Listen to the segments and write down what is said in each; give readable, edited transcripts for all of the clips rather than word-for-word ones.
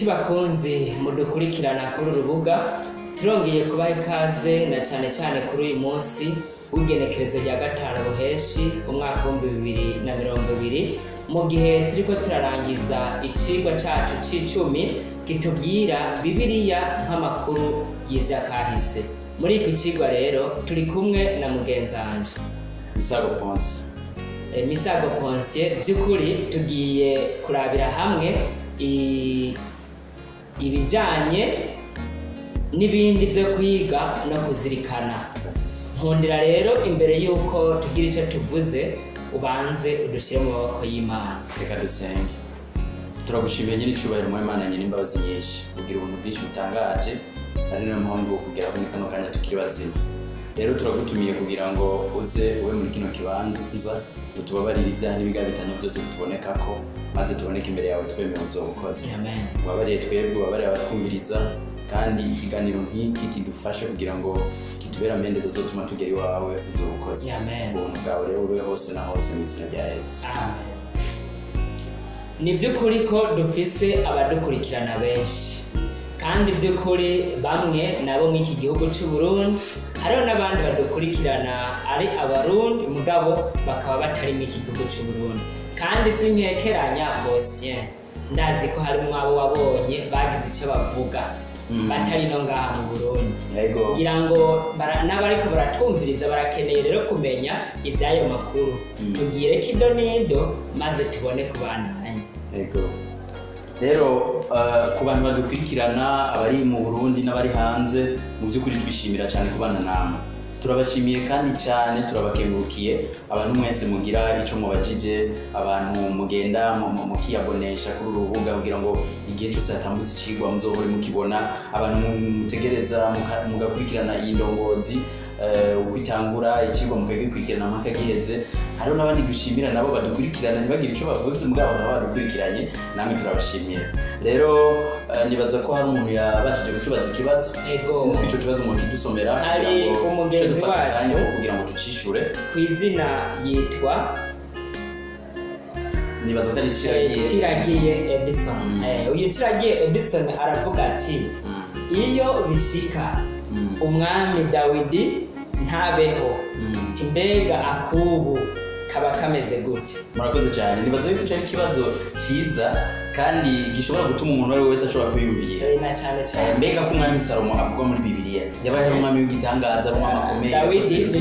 Inshuti bakunzi mudukurikirana kuri urubuga turongeye kubaha ikaze na cyane kuri uyu munsi w'igenekerezo rya gatanu ruheshi umwaka wa 2020 mu gihe turiko turarangiza icigwa cacu c'icumi kitubwira Bibiliya nk'amakuru y'ivyakahise. Muri iki cigwa rero turi kumwe na mugenzanje Misago Ponsier. By'ukuri tugiye kurabira hamwe ibijanye n'ibindi vyo kwiga no kuzirikana. Nkundira rero imbere yuko tugira ico tuvuze ubanze udushyire mu maboko y'Imana. Reka dusenge. Turagushimiye nyiri cyubahiro mu Imana nyine imbabazi nyinshi kugira ubuntu bwinshi butangaje ari nayo mpamvu kugira muri kano kanya tukiri bazima. Rero turagutumiye kugira ngo uze ube muri kino kibanza utubabarire ibyaha n'ibigabitanye byose bituboneka ko maze tuboneke imbere yawe twemeye uzobukoze. Amen. Wabariye twebwe wabarire abatwumviriza kandi ikiganiro nk'iki kidufashe kugira ngo kitubera amendeza zotuma tugera iwawe uzobukoze. Amen. Ubuntu bwawe rero ube hose na hose mu izina rya Yesu. Amen. Ni vy'ukuri ko dufise abadukurikirana benshi kandi vy'ukuri bamwe nabo mu iki gihugu cy'u Burundi, hariho n'abandi badukurikirana ari abarundi mugabo bakaba batari mu iki gihugu cy'u Burundi. Kandi sinkekeranya Bosien, ndazi ko hari mwabo wabonye bagize icyo bavuga batari no ngaha mu Burundi. Kugira ngo n'abariko baratwumviriza barakeneye rero kumenya ivyayo makuru. Tugire kido nido maze tubone kubandanya. Rero ku bantu badukurikirana abari mu Burundi n'abari hanze, mu by'ukuri twishimira cyane kubana namwe. Turabashimiye kandi cyane turabakengurukiye abantu mwese mugira ico mubajije, abantu mugenda mukiyabonesha kuri urubuga kugira ngo igihe cyose hatambutse ikigwa muzohore mukibona, abantu mutegereza mugakurikirana iyi ndongozi ukwitangura ikigwa mukagikurikirana mpaka giheze. Hariho n'abandi dushimira nabo badukurikirana ntibagire ico bavuze mugabo nabo badukurikiranye, namwe turabashimiye. Rero nibaza ko hari umuntu yabashije gutubaza ikibazo, sinzi ko ico kibazo mu kidusomera hari umugenzi wacu kugira ngo tucishure. Ku izina yitwa nibaza ko ari Kiragiye Edison. Uyu Kiragiye Edison aravuga ati iyo bishika umwami Dawidi ntabeho mbega akubu kaba kameze gute? Murakoze cyane. Nibaza ko ico ari kibazo cyiza kandi gishobora gutuma umuntu wese ashobora kwiyumvira. Na cyane mbega ko umwami Salomo avuga muri Bibiliya yabaye umwami w'igitangaza, umwami akomeye.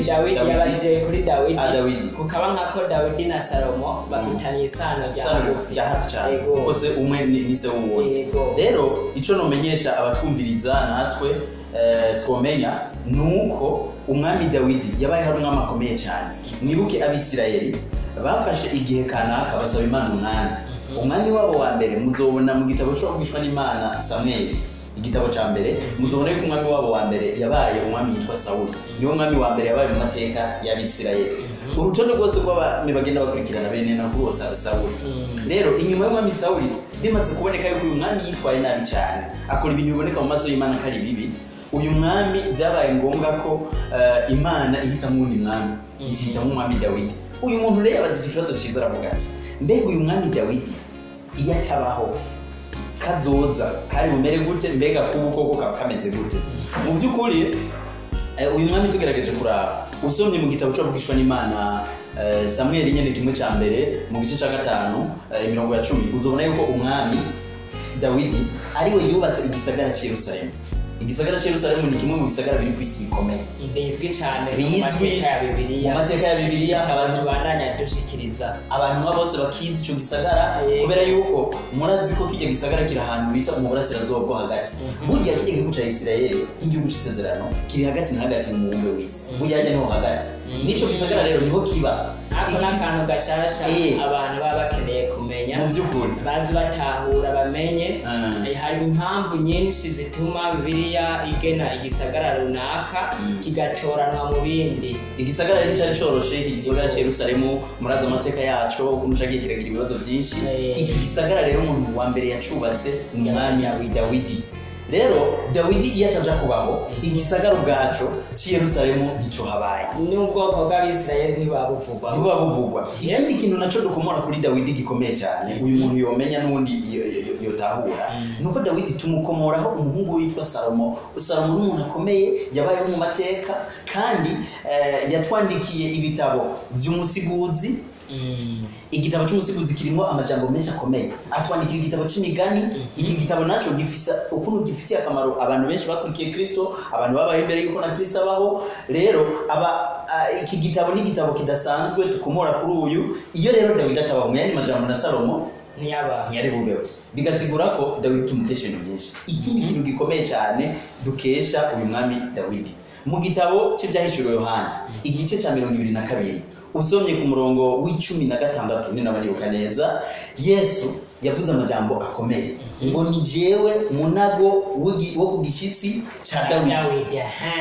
Dawidi yabajije kuri Dawidi kukaba nkako Dawidi na Salomo bafitanye isano ya hafi cyane kose umwe ni se w'uwundi. Rero ico nomenyesha abatwumviriza natwe twomenya nuko umwami Dawidi yabaye hari umwami akomeye cyane. Mwibuke Abisirayeli bafashe igihe kanaka basaba Imana umunani. Umwami wabo wa mbere muzobona mu gitabo cyo kuvugishwa n'Imana Samuel, igitabo ca mbere muzobona ko umwami wabo wa mbere yabaye umwami yitwa Sauli. Niwo mwami wa mbere yabaye mu mateka y'Abisirayeli. Urutonde rwose rw'abami bagenda bakurikirana bene na kuri wose Sauli. Rero inyuma y'umwami Sauli bimaze kuboneka yuko uyu mwami yitwaye nabi cyane, akora ibintu biboneka mu maso y'Imana kari bibi. Uyu mwami byabaye ngombwa ko Imana ihitamo undi mwami, ihitamo umwami Dawidi. Uyu muntu rero yabajije ikibazo cyiza aravuga ati mbega uyu mwami Dawidi iyo atabaho kazoza kari bumere gute, mbega kubukoko kaba kameze gute? Mu by'ukuri uyu mwami tugerageje kuraba usomye mu gitabo cyo kuvugishwa n'Imana Samuel nyene kimwe ca mbere mu gice ca 5 imirongo ya 10 uzobona yuko umwami Dawidi ariwe yubatse igisagara cya Yerusalemu. Igisagara cya Yerusalemu ni kimwe mu bisagara biri kwisi bikomeye, bizwi cyane mu mateka ya Bibiliya abantu bandanya dushikiriza abantu bose bakizi ico gisagara kubera yuko murazi ko kijya gisagara kiri ahantu bita mu burasirazuba bwo hagati. Burya kijya gihugu cya Isirayeli igihugu c'isezerano kiri hagati na hagati mu mubumbe w'isi, burya ajya no hagati nico gisagara rero niho kiba. Ako n'akantu gashasha abantu baba bakeneye kumenya mu by'ukuri bazi batahura bamenye. Hari impamvu nyinshi zituma Bibiliya igena igisagara runaka kigatoranwa mu bindi. Igisagara rero cyari coroshe, iki gisagara cya Yerusalemu muraza amateka yaco ukuntu cagiye kiragira ibibazo byinshi. Iki gisagara rero umuntu wa mbere yacubatse ni umwami Dawidi. rero Dawidi iyo ataja kubaho igisagara ubwaco ci Yerusalemu nico habaye n'ubwoko bw'Abisirayeli ntibabuvugwa ikindi kintu naco dukomora kuri Dawidi gikomeye cyane uyu muntu yomenya n'undi yotahura nuko Dawidi tumukomoraho umuhungu witwa Salomo n'umuntu akomeye yabayeho mu mateka kandi yatwandikiye ibitabo by'umusiguzi igitabo cy'umusiguzi kirimo amajambo menshi akomeye atwandikira igitabo cy'imigani iki gitabo naco gifisa ukuntu gifitiye akamaro abantu benshi bakurikiye Kristo abantu babaye imbere yuko na Kristo abaho rero iki gitabo ni igitabo kidasanzwe tukomora kuri uyu iyo rero Dawidi atabaho mu yandi majambo na Salomo ntiyari bubeho bigasigura ko Dawidi tumukesha ibintu byinshi ikindi kintu gikomeye cyane dukesha uyu mwami Dawidi mu gitabo cy'ibyahishuriwe Yohana igice cya 22 usomye ku murongo w'16 ni nabanibuka neza Yesu yavuze amajambo akomeye ngo ni jewe munago wo kugishitsi cha Dawidi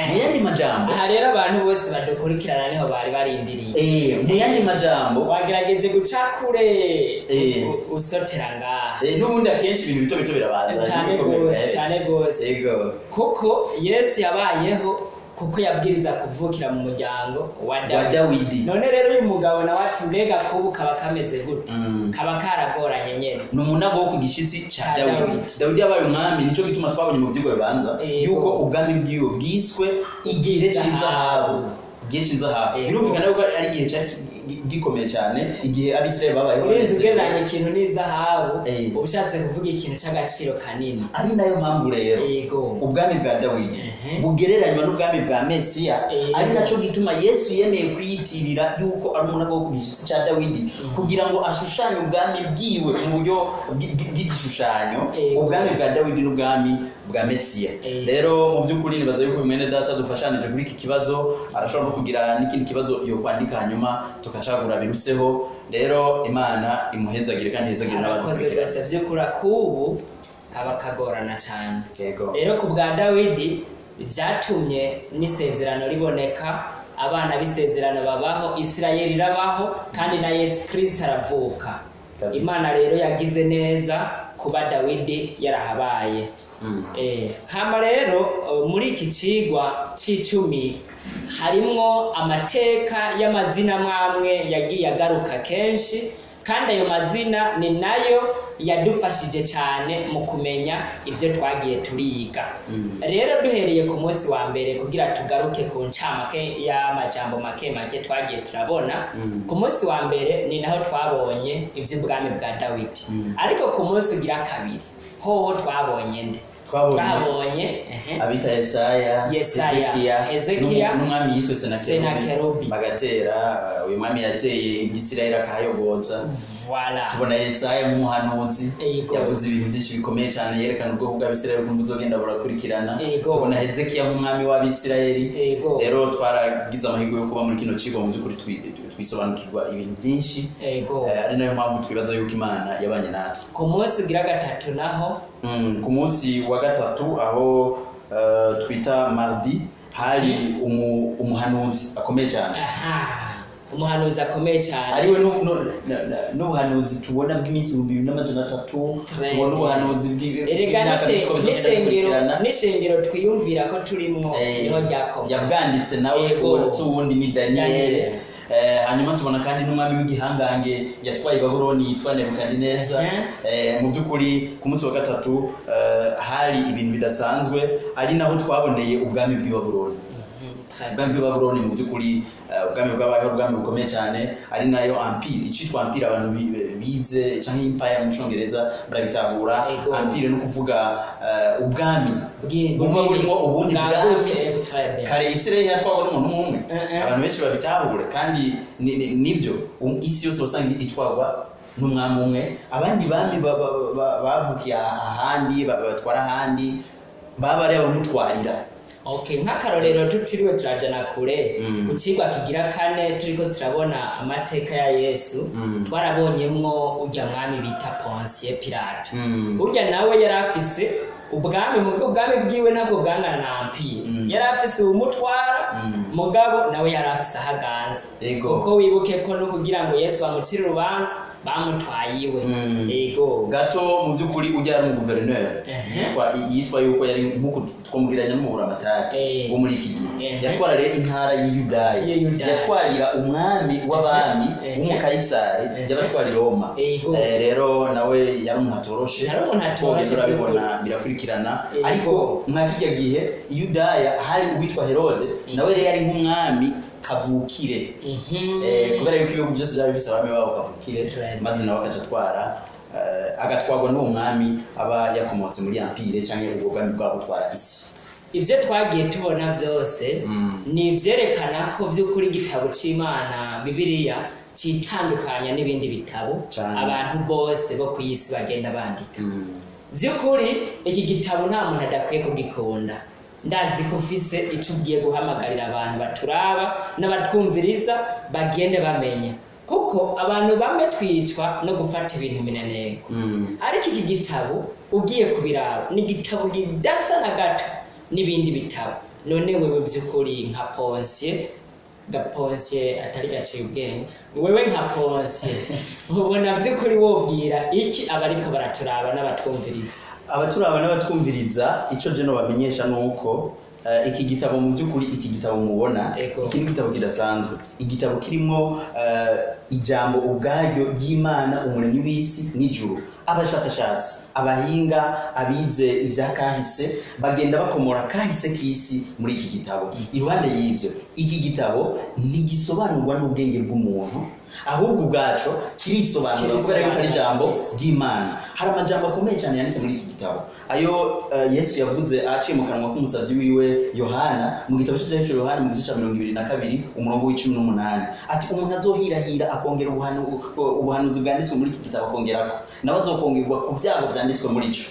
mu yandi majambo aha rero abantu bose badukurikirana niho bari barindiriye mu yandi majambo wagerageje gucakure usotera ngaha n'ubundi akenshi ibintu bito birabaza cyane gose kuko Yesu yabayeho kuko yabwiriza kuvukira mu muryango wa Dawidi none rero uyu mugabo na wati mbega kubu kaba kameze gute kaba karagoranye nyene numunago wo kugishitsi cha Dawidi yabaye umwami nico gituma twabonye mu vyigwa bibanza yuko ubwami bwiwe bwiswe igihe cy'inzahabu birumvikana yuko ari igihe gikomeye cyane igihe Abisirayeli babayeho neza ugereranya ikintu n'izahabu ubushatse kuvuga ikintu cy'agaciro kanini ari nayo mpamvu rero ubwami bwa Dawidi bugereranywa n'ubwami bwa Mesiya ari naco gituma Yesu yemeye kwiyitirira yuko ari umunago wo kugishitsi cha Dawidi kugira ngo ashushanye ubwami bwiwe mu buryo bw'igishushanyo ubwami bwa Dawidi n'ubwami bwa Mesiya rero mu by'ukuri nibaza yuko mwene data dufashanije kuri iki kibazo arashobora no kugira n'ikindi kibazo yo kwandika hanyuma tukacagura biruseho rero Imana imuhezagire kandi hezagire n'abadukurikira byose by'ukura kubu kaba kagorana cyane rero ku bwa Dawidi byatumye n'isezerano riboneka abana b'isezerano babaho Isirayeli rabaho kandi na Yesu Kristo aravuka Imana rero yagize neza kuba Dawidi yarahabaye hama rero muri iki cigwa c'icumi harimwo amateka y'amazina mwamwe yagiye agaruka kenshi kandi ayo mazina ni nayo yadufashije cyane mu kumenya ivyo twagiye turiga rero duhereye ku munsi wa mbere kugira tugaruke ku ncamake y'amajambo make twagiye turabona ku munsi wa mbere ni naho twabonye ivy'ubwami bwa Dawidi ariko ku munsi ugira kabiri hoho twabonye nde twabonye abita Yesaya Hezekiya n'umwami yiswe Senakerubi bagatera uyu mwami yateye Isirayeli akayoboza tubona Yesaya umuhanuzi yavuze ibintu byinshi bikomeye cyane yerekana ubwoko bw'Abisirayeli ukuntu buzogenda burakurikirana tubona Hezekiya nk'umwami w'Abisirayeli rero twaragize amahirwe yo kuba muri kino kigo mu by'ukuri twisobanukirwa ibintu byinshi ari nayo mpamvu twibaza yuko Imana yabanye natwe ku munsi ugira gatatu naho ku munsi wa gatatu aho twita mardi hari umuhanuzi akomeye cyane umuhanuzi akomeye cyane ariwe n'ubuhanuzi tubona bw'iminsi 2300 tubona ubuhanuzi n'ishengero twiyumvira ko turimo niho ryakomeye yabwanditse nawe so wundi ni Daniel hanyuma tubona kandi n'umwami w'igihangange yatwaye Babuloni yitwa Nebukadineza mu by'ukuri ku munsi wa gatatu hari ibintu bidasanzwe ari naho twaboneye ubwami bw'i Babuloni ubwami bw'i Babuloni mu by'ukuri ubwami bw'abayeho ubwami bukomeye cyane ari nayo empire icitwa empire abantu bize cyangwa empire mu Cyongereza barabitahura empire no kuvuga ubwami bumwe burimo ubundi bwami kare Isirayeli yatwagwa n'umuntu umwe abantu benshi babitahure kandi nivyo isi yose wasanga itwagwa n'umwami umwe abandi bami bavukiye ahandi batwara ahandi baba ari abamutwarira nk'akarorero tutiriwe turajana kure ku kigwa kigira kane turiko turabona amateka ya Yesu twarabonyemwo urya mwami bita Ponsiye Pilato urya nawe yari afise ubwami bwiwe ntabwo bwangana na empire yari afise umutwara mugabo nawe yari afise ahaganza kuko wibuke ko no kugira ngo Yesu bamucire urubanza bamutwaye iwe yego gato mu by'ukuri ujya ari umuguverineri yitwa yuko yari nkuko twumugiranye n'umuburamatari wo muri iki gihe yatwara rero intara y'Iyudaya yatwarira umwami w'abami w'umukayisari yabatwara i Roma rero nawe yari umuntu atoroshe urabibona birakurikirana ariko mwakijya gihe Iyudaya hari uwitwa Herode nawe rero yari nk'umwami kavukire kubera yuko ibihugu byose byaba bifise abami babo kavukire maze nawe akatwara agatwarwa n'uwo mwami aba yakomotse muri empire cyangwa ubwami bwabo gutwara isi. Ivyo twagiye tubona byose ni vyerekana ko by'ukuri igitabo c'Imana Bibiliya citandukanya n'ibindi bitabo abantu bose bo kuyisi bagenda bandika. By'ukuri iki gitabo nta muntu adakwiye kugikunda. Ndazi ko ufise ico ugiye guhamagarira abantu baturaba n'abatwumviriza bagende bamenya kuko abantu bamwe twicwa no gufata ibintu mineneko ariko iki gitabo ugiye kubiraba ni igitabo gidasa na gato n'ibindi bitabo. None wewe by'ukuri nka Ponsiye atari gaciye ubwenge wewe nka Ponsiye ubona by'ukuri wobwira iki abariko baraturaba n'abatwumviriza? Abaturaba n'abatwumviriza ico je no bamenyesha nuko iki gitabo mu by'ukuri iki gitabo mubona iki ni gitabo kidasanzwe, igitabo kirimo ijambo ubwaryo ry'Imana umuremyi w'isi n'ijuru. Abashakashatsi abahinga abize ivya kahise bagenda bakomora kahise k'isi muri iki gitabo. Iruhande y'ivyo iki gitabo ntigisobanurwa n'ubwenge bw'umuntu ahubwo ubwaco kirisobanura kubera yuko ari ijambo ry'Imana. Hari amajambo akomeye cyane yanditse muri iki gitabo ayo Yesu yavuze aciye mu kanwa k'umusavyi wiwe Yohana mu gitabo cy'Ivyahishuriwe Yohana mu gice cya 22 umurongo w'18 ati umuntu azohirahira akongera ubuhanuzi bwanditswe muri iki gitabo akongerako nawe azokongerwa ku vyago vyanditswe muri ico.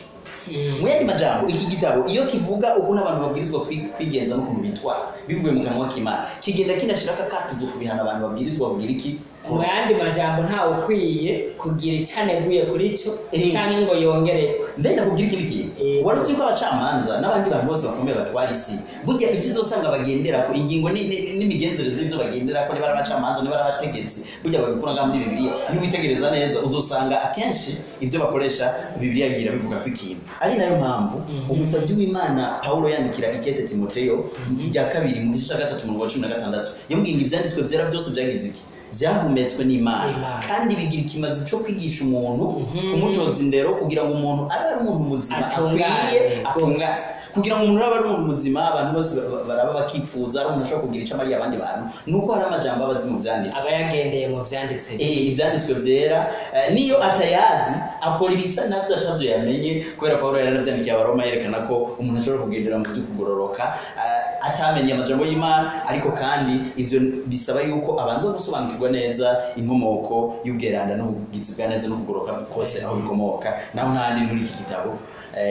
Mwene majambo iki gitabo iyo kivuga uko n'abantu babwirizwa kwigenza no kubitwa bivuye mu kanwa k'Imana kigenda kinashiraka katuzo kubihana abantu babwirizwa kugira iki. Mu yandi majambo nta ukwiye kugira icaneguye kuri ico canke ngo yongereko. Mbenda kugira iki biki warutse ko abacamanza n'abandi bantu bose bakomeye batwara isi burya ivyo uzosanga bagendera ko ingingo n'imigenzereze ivyo bagendera ko niba abacamanza niba abategetsi burya babikura nga muri Bibiliya ni witegereza neza uzosanga akenshi ivyo bakoresha Bibiliya gira bivuga ko ikintu ari nayo mpamvu umusavyi w'Imana Paulo yandikira ikete Timoteyo ya 2 mu gice cya 3 mu 16 yambwiye ivyanditswe vyera byose byagize iki vyahumetswe n'Imana kandi bigira ikimazi cyo kwigisha umuntu kumutoza indero kugira ngo umuntu abe ari umuntu muzima akwiye atunga kugira ngo umuntu abe ari umuntu muzima abantu bose baraba bakifuza ari umuntu ashobora kugira ico amariye abandi bantu nuko hari amajambo abazi mu vyanditswe aba yagendeye mu vyanditse ivyanditswe vyera niyo atayazi akora ibisa navyo atavyo yamenye kubera Paulo yaranavyandikiye abaroma yerekana ko umuntu ashobora kugendera mu kugororoka atamenye amajambo y'Imana ariko kandi ivyo bisaba yuko abanza gusobanukirwa neza inkomoko y'ubweranda n'ubugizi bwa neza no kugoroka kose aho bikomoka naho ntandi muri iki gitabo.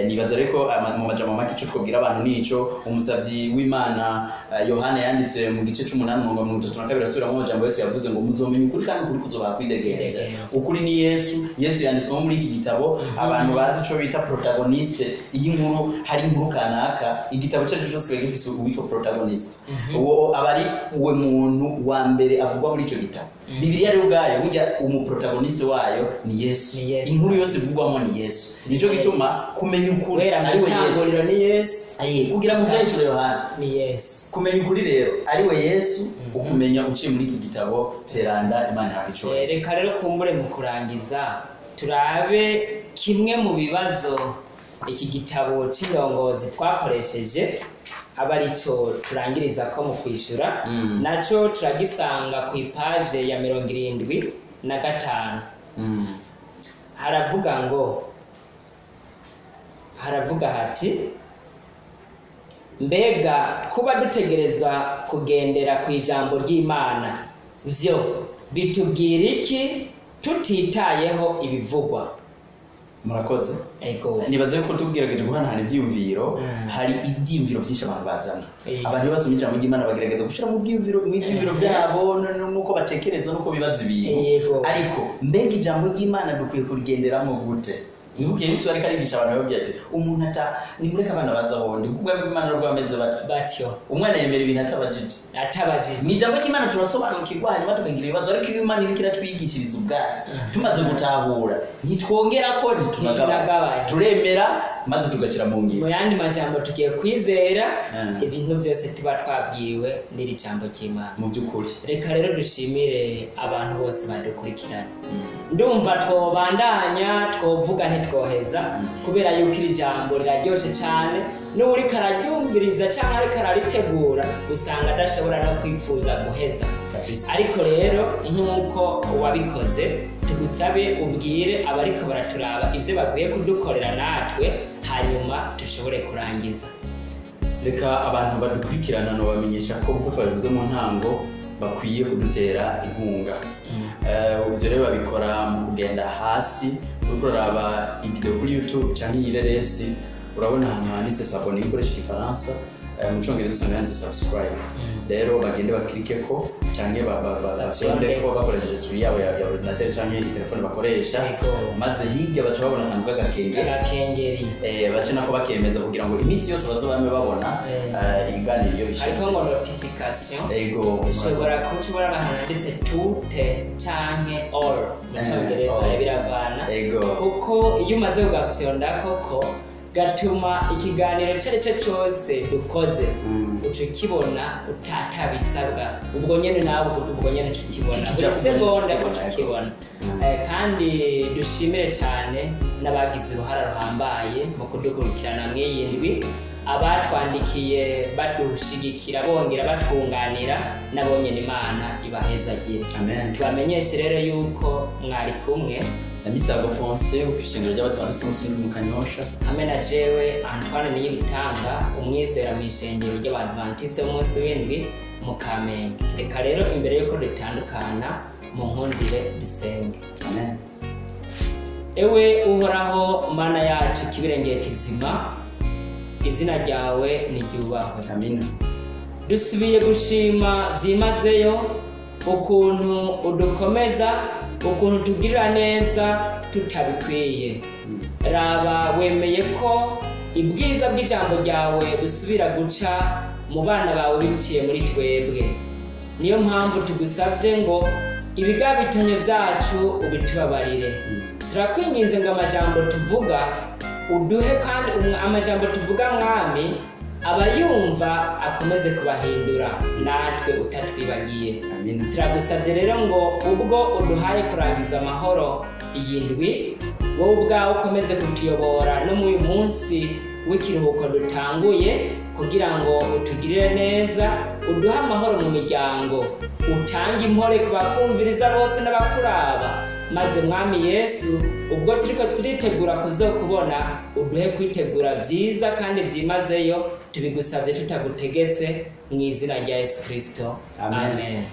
Nibaza reko mu majambo make cyo twobwira abantu nico umusavyi w'Imana Yohana yanditse mu gice 8:32 asubira mu majambo Yesu yavuze ngo muzomenya ukuri kandi ukuri kuzobakwidegenza. Ukuri ni Yesu yanditswe muri iki gitabo abantu bazi ico bita protagoniste y'inkuru hari inkuru kanaka igitabo cyacu cyose kiba gifise uwitwa protagonist uwo abari uwe muntu wa mbere avugwa muri ico gitabo. Bibiliya rero ubwayo burya umuprotagoniste wayo ni Yesu. Inkuru yose ivugwamo ni Yesu. Nico gituma kumenya ukuri ari we ni Yesu kugira mu Vyahishuriwe Yohana ni Yesu. Kumenya ukuri rero ari we Yesu ukumenya uciye muri iki gitabo ceranda Imana yabico. Reka rero kumbure mu kurangiza turabe kimwe mu bibazo iki gitabo cy'indongozi twakoresheje abarico turangiriza ko mu kwishura naco turagisanga ku ipaje ya 75 haravuga hati mbega kuba dutegereza kugendera ku ijambo ry'Imana vyo bitubwira iki tutitayeho ibivugwa? Murakoze. Nibaze ko tubwirageje guhanahana ivyiyumviro hari ivyiyumviro byinshi abantu bazana. Abantu basomye ijambo ry'Imana bagerageza gushira mu byiyumviro byabo nuko batekereza nuko bibaza ibintu. Ariko mbega ijambo ry'Imana dukwiye kurigenderamo gute? Nibuke Yesu ariko arigisha abantu babwiye ati umuntu ata nimureka abana baza hondi kubwa bw'Imana rwameze batyo umwana yemera ibintu atabajije ni jambo cy'Imana turasobanukirwa hanyuma tukagira ibibazo ariko iyo Imana irikira twigishiriza ubwayo tumaze gutahura ntitwongera ko tunagabanya turemera maze tugashyira mu ngiro mu yandi majambo tugiye kwizera ibintu byose tuba twabwiwe n'iri jambo cy'Imana mu by'ukuri reka rero dushimire abantu bose badukurikirana ndumva twobandanya twovuga ntitwoheza kubera yuko iri jambo riraryoshe cyane n'uri kararyumviriza cyangwa ari kararitegura usanga adashobora no kwipfuza guheza ariko rero nk'uko wabikoze tugusabe ubwire abariko baraturaba ivyo baguye kudukorera natwe hanyuma dushobore kurangiza reka abantu badukurikirana no bamenyesha ko uko twabivuze mu ntango bakwiye kudutera inkunga ivyo rero babikora mu kugenda hasi ukuraba ivideo kuri YouTube cyangwa ireresi urabona ahantu handitse s'abonner ikoresha igifaransa mu cyongereza usanga handitse subscribe rero bagende bakirike ko cyangwa basonde ko bakoresheje suri yabo ya ordinateur cyangwa telefone bakoresha maze hirya baca babona akantu k'agakengeri bace nako bakemeza kugira ngo iminsi yose bazabame babona ibiganiro iyo bishyitse ariko ngo notification ushobora kucubora bahanditse toute cyangwa all mu cyongereza biravana kuko iyo umaze kugafyonda koko gatuma ikiganiro cyereche cyose dukoze uco kibona utatabisabwa ubwo nyene nawe ubwo nyene tukibona bose bonda tukibona kandi dushimire cyane nabagize uruhara ruhambaye mu kudukurikirana mwiyindwi abatwandikiye badushigikira bongera batunganira nabonye Imana ibahezagire amen tubamenyeshe rero yuko mwari kumwe Namisago Fonse ukishingiro ry'abatandatu musi mu Kanyosha hamwe na jewe Antoine Niyibitanga umwizera mu ishengero ry'Abadventiste umunsi w'indwi mu Kamenge reka rero imbere yuko dutandukana mu nkundire bisenge amen ewe uhoraho Mana yacu kibirengeye kizima izina ryawe niryubahwe amina dusubiye gushima byimazeyo ukuntu udukomeza ukuntu tugirira neza tutabikwiye raba wemeye ko ibwiza bw'ijambo ryawe usubira guca mu bana bawe biciye muri twebwe niyo mpamvu tugusavye ngo ibigabitanyo byacu ubitubabarire turakwinginze ngo amajambo tuvuga uduhe kandi amajambo tuvuga mwami abayumva akomeze kubahindura natwe utatwibagiye turagusavye rero ngo ubwo uduhaye kurangiza amahoro iyindwi wowe ubwawe ukomeze kutuyobora no mu munsi w'ikiruhuko dutanguye kugira ngo utugirire neza uduhe amahoro mu miryango utange impore ku bakumviriza bose n'abakuraba maze mwami Yesu ubwo turiko turitegura kuzokubona uduhe kwitegura vyiza kandi vyimazeyo tubigusavye tutagutegetse mu izina rya Yesu Kristo amen